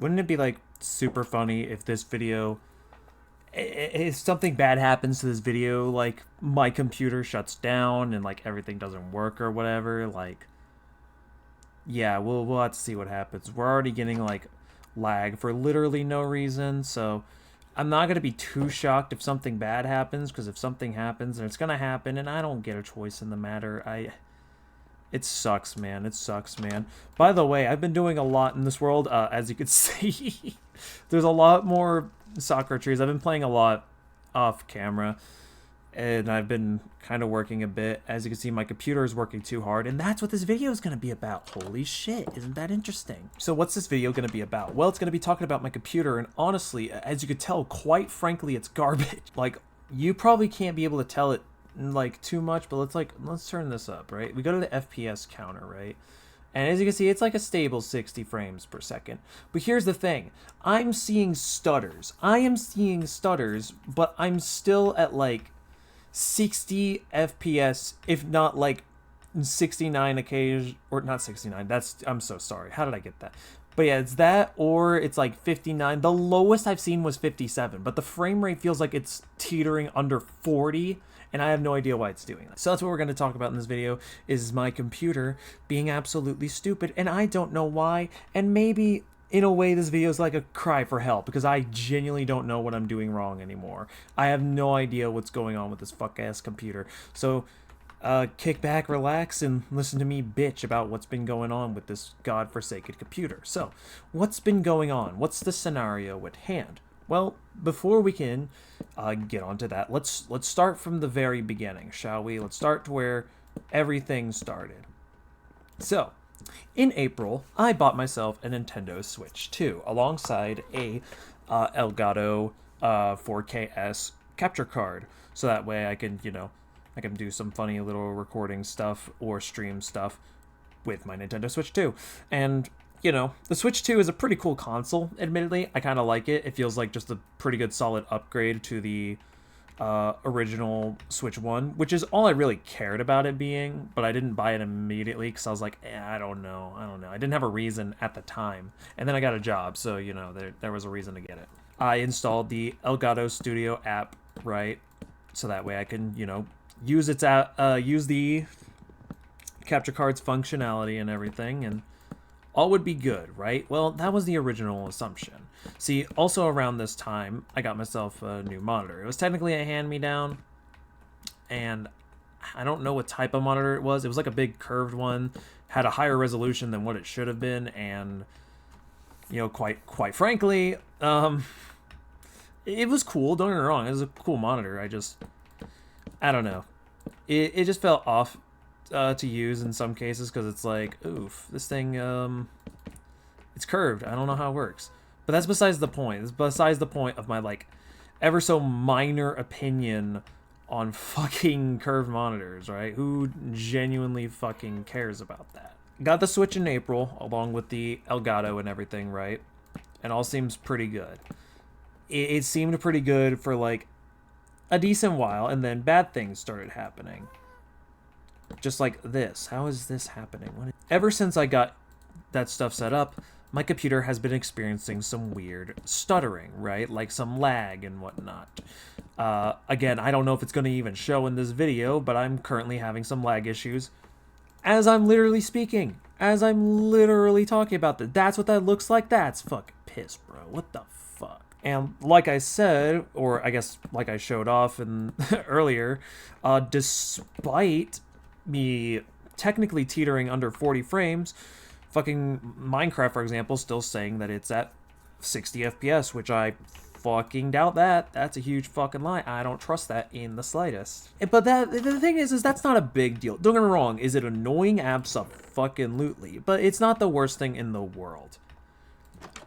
wouldn't it be like super funny if this video, if something bad happens to this video, like my computer shuts down and like everything doesn't work or whatever, like yeah, we'll have to see what happens. We're already getting like lag for literally no reason, so I'm not gonna be too shocked if something bad happens, because if something happens, and it's gonna happen, and I don't get a choice in the matter. It sucks, man. It sucks, man. By the way, I've been doing a lot in this world, as you can see. There's a lot more soccer trees. I've been playing a lot off camera, and I've been kind of working a bit. As you can see, my computer is working too hard, and that's what this video is going to be about. Holy shit, isn't that interesting? So what's this video going to be about? Well, it's going to be talking about my computer, and honestly, as you could tell, quite frankly, it's garbage. Like, you probably can't be able to tell it like too much, but let's turn this up, right? We go to the FPS counter, right? And as you can see, it's like a stable 60 frames per second. But here's the thing. I'm seeing stutters. I am seeing stutters, but I'm still at like 60 FPS, if not like 69 occasion, or not 69. I'm so sorry. How did I get that? But yeah, it's that, or it's like 59. The lowest I've seen was 57, but the frame rate feels like it's teetering under 40, and I have no idea why it's doing that. So that's what we're going to talk about in this video, is my computer being absolutely stupid, and I don't know why, and maybe in a way this video is like a cry for help, because I genuinely don't know what I'm doing wrong anymore. I have no idea what's going on with this fuck-ass computer. So kick back, relax, and listen to me bitch about what's been going on with this godforsaken computer. So, what's been going on? What's the scenario at hand? Well, before we can get onto that, let's start from the very beginning, shall we? Let's start to where everything started. So, in April, I bought myself a Nintendo Switch 2 alongside a Elgato 4KS capture card, so that way I can, I can do some funny little recording stuff or stream stuff with my Nintendo Switch 2. And, the Switch 2 is a pretty cool console, admittedly. I kind of like it. It feels like just a pretty good solid upgrade to the original Switch 1, which is all I really cared about it being, but I didn't buy it immediately because I was like, I don't know. I didn't have a reason at the time. And then I got a job, so, there was a reason to get it. I installed the Elgato Studio app, right? So that way I can, use use the capture card's functionality and everything, and all would be good, right? Well, that was the original assumption. See, also around this time, I got myself a new monitor. It was technically a hand-me-down, and I don't know what type of monitor it was. It was like a big curved one, had a higher resolution than what it should have been, and quite frankly, it was cool. Don't get me wrong, it was a cool monitor. I don't know. It just felt off to use in some cases, because it's like, oof, this thing, it's curved. I don't know how it works. But that's besides the point. It's besides the point of my, like, ever so minor opinion on fucking curved monitors, right? Who genuinely fucking cares about that? Got the Switch in April, along with the Elgato and everything, right? And all seems pretty good. It seemed pretty good for, like, a decent while, and then bad things started happening. Just like this. How is this happening? Ever since I got that stuff set up, my computer has been experiencing some weird stuttering, right? Like some lag and whatnot. Again, I don't know if it's going to even show in this video, but I'm currently having some lag issues as I'm literally speaking. As I'm literally talking about this. That's what that looks like? That's fucking piss, bro. What the fuck? And like I said, or I guess like I showed off in earlier, despite me technically teetering under 40 frames, fucking Minecraft, for example, still saying that it's at 60 FPS, which I fucking doubt that. That's a huge fucking lie. I don't trust that in the slightest. But the thing is that's not a big deal. Don't get me wrong. Is it annoying? Abso-fucking-lutely. But it's not the worst thing in the world.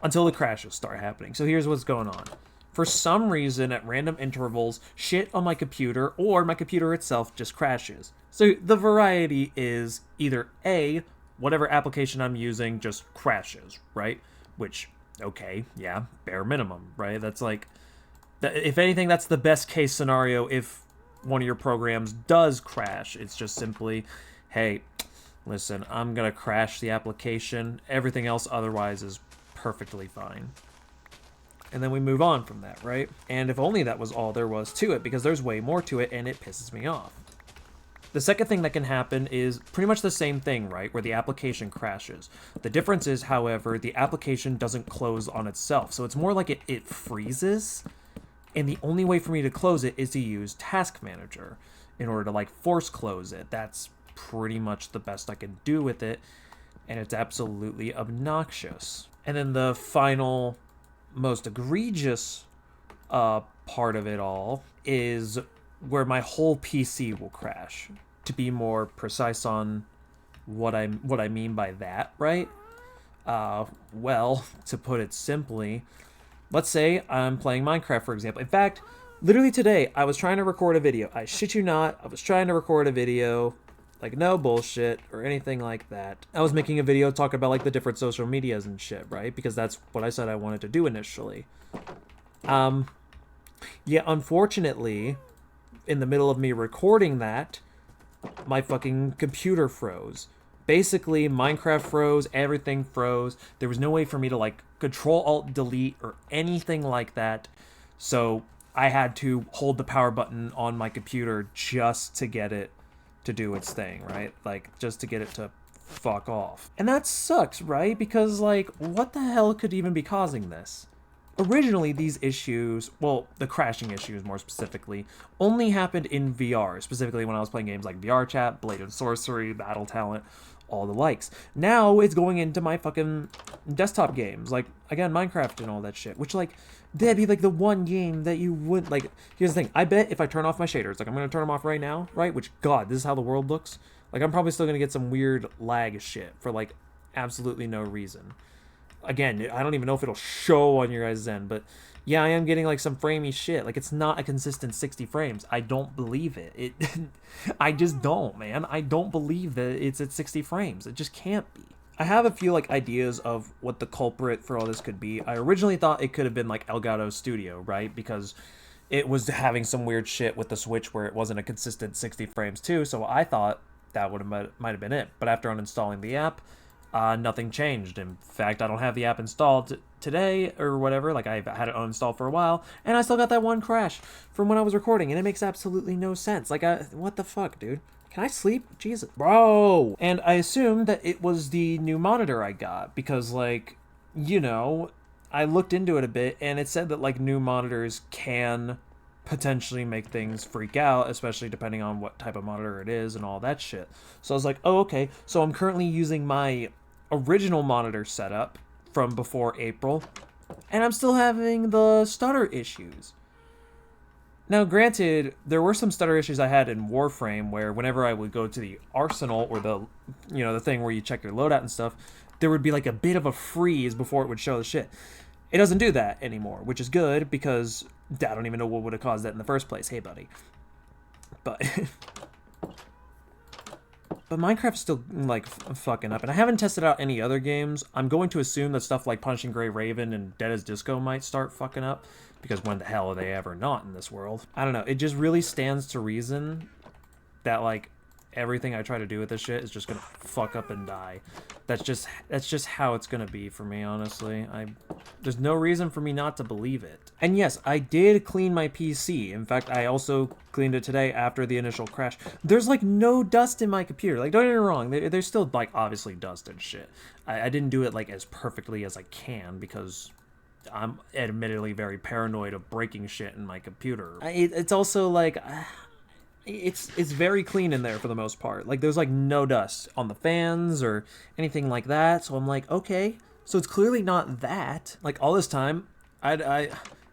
Until the crashes start happening. So here's what's going on. For some reason, at random intervals, shit on my computer or my computer itself just crashes. So the variety is either A, whatever application I'm using just crashes, right? Which, okay, yeah, bare minimum, right? That's like, if anything, that's the best case scenario if one of your programs does crash. It's just simply, hey, listen, I'm going to crash the application. Everything else otherwise is perfectly fine. And then we move on from that, right? And if only that was all there was to it, because there's way more to it and it pisses me off. The second thing that can happen is pretty much the same thing, right? Where the application crashes. The difference is, however, the application doesn't close on itself. So it's more like it freezes. And the only way for me to close it is to use Task Manager in order to like force close it. That's pretty much the best I can do with it. And it's absolutely obnoxious. And then the final, most egregious part of it all is where my whole PC will crash. To be more precise on what I mean by that, right? Well, to put it simply, let's say I'm playing Minecraft, for example. In fact, literally today, I was trying to record a video. I shit you not, I was trying to record a video, like no bullshit or anything like that. I was making a video talking about like the different social medias and shit, right? Because that's what I said I wanted to do initially. Yeah, unfortunately, in the middle of me recording that, my fucking computer froze. Basically, Minecraft froze, everything froze. There was no way for me to like Control-Alt-Delete or anything like that. So I had to hold the power button on my computer just to get it to do its thing, right? Like, just to get it to fuck off. And that sucks, right? Because, like, what the hell could even be causing this? Originally, these issues, well, the crashing issues more specifically, only happened in VR, specifically when I was playing games like VR Chat, Blade and Sorcery, Battle Talent, all the likes. Now it's going into my fucking desktop games, like, again, Minecraft and all that shit, which, like, that'd be, like, the one game that you wouldn't, like, here's the thing, I bet if I turn off my shaders, like, I'm gonna turn them off right now, right, which, God, this is how the world looks, like, I'm probably still gonna get some weird lag shit for, like, absolutely no reason. Again, I don't even know if it'll show on your guys' end, but yeah, I am getting like some framey shit. Like, it's not a consistent 60 frames. I don't believe it. I just don't, man. I don't believe that it's at 60 frames. It just can't be. I have a few like ideas of what the culprit for all this could be. I originally thought it could have been like Elgato Studio, right? Because it was having some weird shit with the Switch where it wasn't a consistent 60 frames too. So I thought that might have been it. But after uninstalling the app, nothing changed. In fact, I don't have the app installed today or whatever. Like, I've had it uninstalled for a while, and I still got that one crash from when I was recording, and it makes absolutely no sense. Like, what the fuck, dude? Can I sleep? Jesus. Bro! And I assumed that it was the new monitor I got, because, like, you know, I looked into it a bit, and it said that, like, new monitors can potentially make things freak out, especially depending on what type of monitor it is and all that shit. So I was like, oh, okay. So I'm currently using my original monitor setup from before April, and I'm still having the stutter issues. Now, granted, there were some stutter issues I had in Warframe where whenever I would go to the arsenal or the, you know, the thing where you check your loadout and stuff, there would be like a bit of a freeze before it would show the shit. It doesn't do that anymore, which is good because I don't even know what would have caused that in the first place. Hey, buddy. But but Minecraft's still, like, fucking up. And I haven't tested out any other games. I'm going to assume that stuff like Punishing Gray Raven and Dead as Disco might start fucking up. Because when the hell are they ever not in this world? I don't know. It just really stands to reason that, like, everything I try to do with this shit is just gonna fuck up and die. That's just how it's gonna be for me, honestly. There's no reason for me not to believe it. And yes, I did clean my PC. In fact, I also cleaned it today after the initial crash. There's like no dust in my computer. Like, don't get me wrong, there's still like obviously dust and shit. I didn't do it like as perfectly as I can because I'm admittedly very paranoid of breaking shit in my computer. It's also like it's very clean in there for the most part. Like, there's like no dust on the fans or anything like that. So I'm like, okay, so it's clearly not that. Like, all this time, I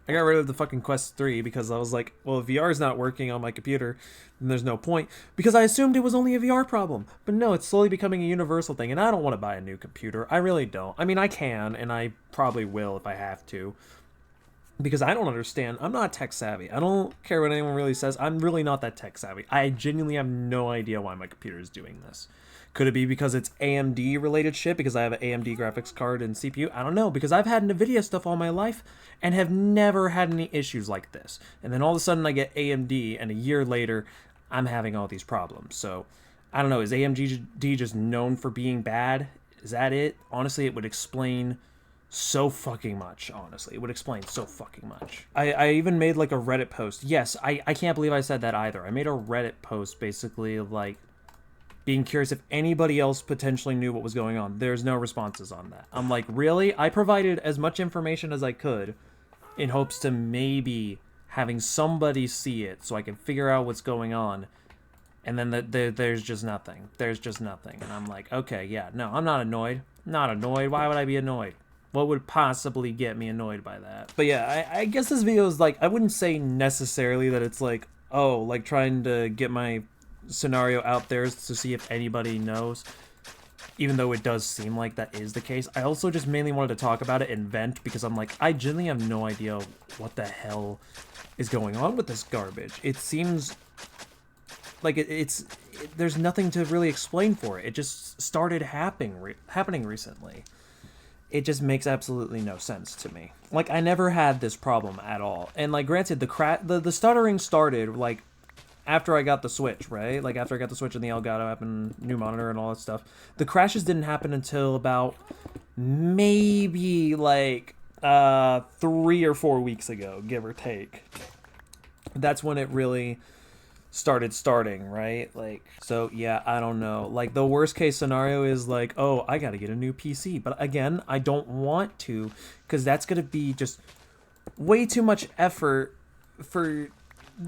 got rid of the fucking Quest 3 because I was like, well, if VR is not working on my computer, then there's no point. Because I assumed it was only a VR problem. But no, it's slowly becoming a universal thing, and I don't want to buy a new computer. I really don't. I mean, I can, and I probably will if I have to. Because I don't understand. I'm not tech savvy. I don't care what anyone really says. I'm really not that tech savvy. I genuinely have no idea why my computer is doing this. Could it be because it's AMD related shit? Because I have an AMD graphics card and CPU? I don't know. Because I've had NVIDIA stuff all my life and have never had any issues like this. And then all of a sudden I get AMD and a year later I'm having all these problems. So I don't know. Is AMD just known for being bad? Is that it? Honestly, it would explain so fucking much, honestly. It would explain so fucking much. I even made like a Reddit post. Yes, I can't believe I said that either. I made a Reddit post basically like being curious if anybody else potentially knew what was going on. There's no responses on that. I'm like, really? I provided as much information as I could in hopes to maybe having somebody see it so I can figure out what's going on. And then there's just nothing. There's just nothing. And I'm like, okay, yeah, no, I'm not annoyed. Not annoyed. Why would I be annoyed? What would possibly get me annoyed by that? But yeah, I guess this video is like, I wouldn't say necessarily that it's like, oh, like trying to get my scenario out there to see if anybody knows, even though it does seem like that is the case. I also just mainly wanted to talk about it and vent because I'm like, I genuinely have no idea what the hell is going on with this garbage. It seems like there's nothing to really explain for it. It just started happening recently. It just makes absolutely no sense to me. Like, I never had this problem at all. And like, granted, the stuttering started like after I got the Switch, right? Like, after I got the Switch and the Elgato app and new monitor and all that stuff. The crashes didn't happen until about maybe like 3 or 4 weeks ago, give or take. That's when it really starting, right? Like, so yeah, I don't know. Like, the worst case scenario is like, oh, I gotta get a new PC. But again, I don't want to, because that's gonna be just way too much effort for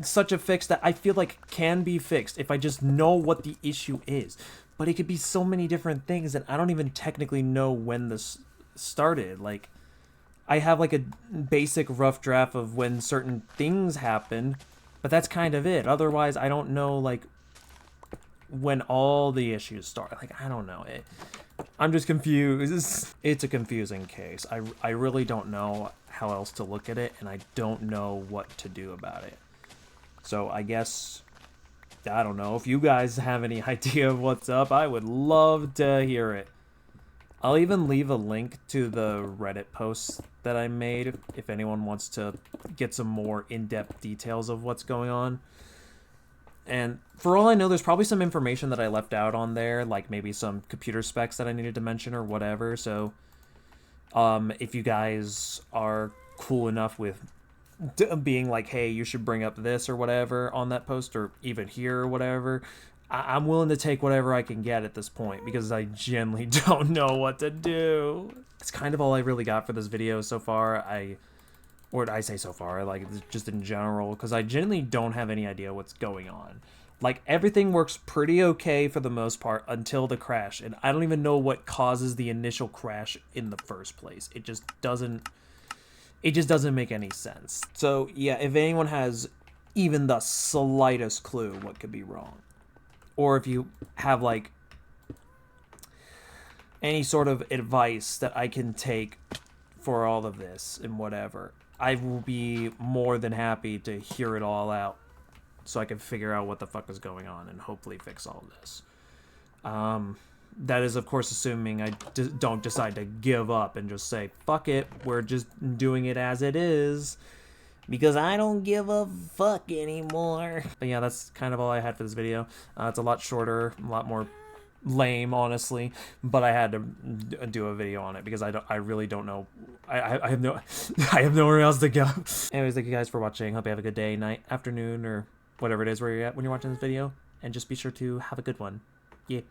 such a fix that I feel like can be fixed if I just know what the issue is. But it could be so many different things that I don't even technically know when this started. Like, I have like a basic rough draft of when certain things happen, but that's kind of it. Otherwise, I don't know like when all the issues start. Like, I don't know it. I'm just confused. It's a confusing case. I really don't know how else to look at it, and I don't know what to do about it. So I guess, I don't know, if you guys have any idea of what's up, I would love to hear it. I'll even leave a link to the Reddit posts that I made if anyone wants to get some more in-depth details of what's going on. And for all I know, there's probably some information that I left out on there, like maybe some computer specs that I needed to mention or whatever. So if you guys are cool enough with being like, hey, you should bring up this or whatever on that post, or even here or whatever, I'm willing to take whatever I can get at this point, because I genuinely don't know what to do. It's kind of all I really got for this video so far. Or did I say so far? Like, just in general, because I genuinely don't have any idea what's going on. Like, everything works pretty okay for the most part until the crash, and I don't even know what causes the initial crash in the first place. It just doesn't make any sense. So yeah, if anyone has even the slightest clue what could be wrong, or if you have like any sort of advice that I can take for all of this and whatever, I will be more than happy to hear it all out so I can figure out what the fuck is going on and hopefully fix all of this. That is, of course, assuming I don't decide to give up and just say, fuck it, we're just doing it as it is, because I don't give a fuck anymore. But yeah, that's kind of all I had for this video. It's a lot shorter, a lot more lame, honestly, but I had to do a video on it because I really don't know. I have no I have nowhere else to go. Anyways, thank you guys for watching. Hope you have a good day, night, afternoon, or whatever it is where you're at when you're watching this video, and just be sure to have a good one. Yeah.